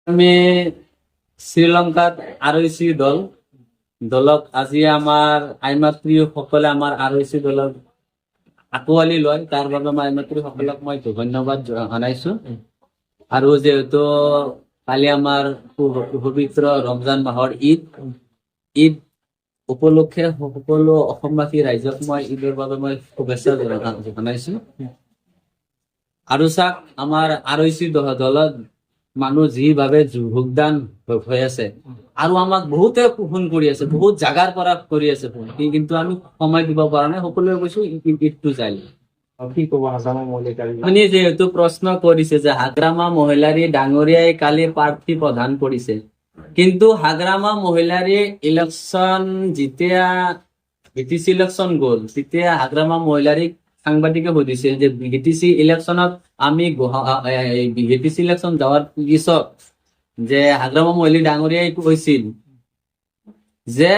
আমি শ্ৰীলংকাত ROC দলক আজি আমাৰ আইমাতৃসকলে আমাৰ ROC দলক আঁকোৱালি লয়, তাৰ বাবে মই আইমাতৃসকলক মই ধন্যবাদ জনাইছো। আৰু যেহেতু কালি আমাৰ পবিত্ৰ ৰমজান মাহৰ ঈদ উপলক্ষে সকলো অসমবাসী ৰাইজক মই ঈদৰ বাবে মই শুভেচ্ছা জনাইছো। আৰু চাওক, আমাৰ ROC দলত মানুহ যিভাৱে যোগদান হৈ আছে আৰু আমাক বহুতে ফোন কৰি আছে, বহুত জাগাৰ পৰা কৰি আছে ফোন, কিন্তু আমি সময় দিব পৰা নাই। সকলোৱে কৈছো ঈদটো যাই। কি ক'ব হাগ্ৰামা মহিলাৰী? আপুনি যেহেতু প্ৰশ্ন কৰিছে যে হাগ্ৰামা মহিলাৰী ডাঙৰীয়াই কালি প্ৰাৰ্থী প্ৰদান কৰিছে, কিন্তু হাগ্ৰামা মহিলাৰী ইলেকশ্যন যেতিয়া BTC ইলেকশ্যন গ'ল, তেতিয়া হাগ্ৰামা মহিলাৰীক সাংবাদিকে সুধিছিল যে BTC ইলেকশ্যনত আমি BTC ইলেকশ্যন যাওয়াৰ পিছত যে হাগ্ৰামা মহিলা ডাঙৰীয়াই কৈছিল যে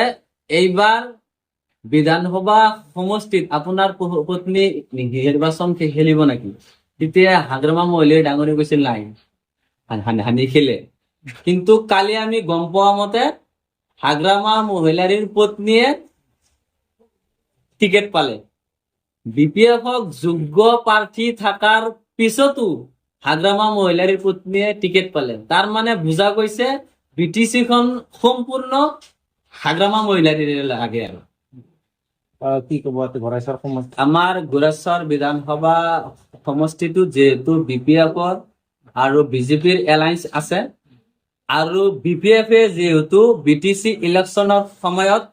এইবাৰ বিধানসভা সমষ্টিত আপোনাৰ পত্নী নিৰ্বাচন খেলিব নেকি? তেতিয়া হাগ্ৰামা মহিলা ডাঙৰীয়াই কৈছিল নাই, নিখেলে। কিন্তু কালি আমি গম পোৱা মতে হাগ্ৰামা মহিলাৰীৰ পত্নীয়ে টিকেট পালে। BPF-ক যোগ্য প্ৰাৰ্থী থাকাৰ পিছতো হাগ্ৰামা মহিলাৰীৰ পত্নীয়ে টিকেট পালে। তাৰ মানে বুজা গৈছে BTC খন সম্পূৰ্ণ হাগ্ৰামা মহিলাৰীৰ লাগে। আৰু কি ক'ব ঘৰাইছৰ সমষ্টি? আমাৰ গোৰেশ্বৰ বিধানসভা সমষ্টিটো যেহেতু BPF-ৰ আৰু BJP-ৰ এলায়েন্স আছে, আৰু BPF-এ যিহেতু BTC ইলেকশ্যনৰ সময়ত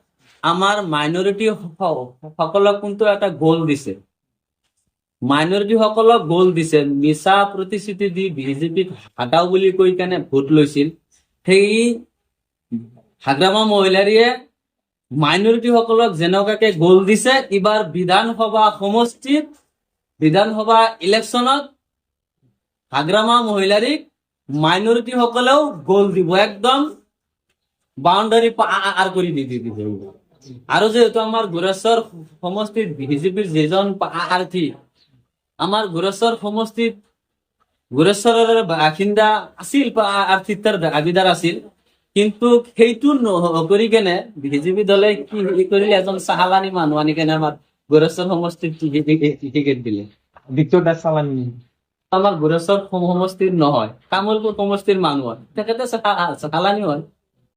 আমাৰ মাইনৰিটি সকলক কিন্তু এটা গ'ল দিছে, মাইনৰিটি সকলক গ'ল দিছে, মিছা প্ৰতিশ্ৰুতি দি BJP-ক হটাও বুলি কৈ কেনে ভোট লৈছিল। সেই হাগ্ৰামা মহিলাৰীয়ে মাইনৰিটি সকলক যেনেকুৱাকে গ'ল দিছে, এইবাৰ বিধানসভা সমষ্টিত বিধানসভা ইলেকশ্যনত হাগ্ৰামা মহিলাৰীক মাইনৰিটি সকলেও গ'ল দিব, একদম বাউণ্ডাৰী পাৰ কৰি দিব। আৰু যেহেতু আমাৰ গোৰেশ্বৰ সমষ্টিত BJP-ৰ যিজন প্ৰাৰ্থী, আমাৰ গোৰেশ্বৰ সমষ্টিত গোৰেশ্বৰৰ বাসিন্দা আছিল, প্ৰাৰ্থীৰ দাবীদাৰ আছিল, কিন্তু সেইটো নকৰি কেনে BJP দলে কি কৰিলে, এজন চাহালানি মানুহ আনি কেনে আমাৰ গোৰেশ্বৰ সমষ্টিত টিকেট দিলে। দ্বিতীয় দাস চালানি আমাৰ গোৰেশ্বৰ সমষ্টিৰ নহয়, তামোলপুৰ সমষ্টিৰ মানুহ হয়, তেখেতে চালানি হয়।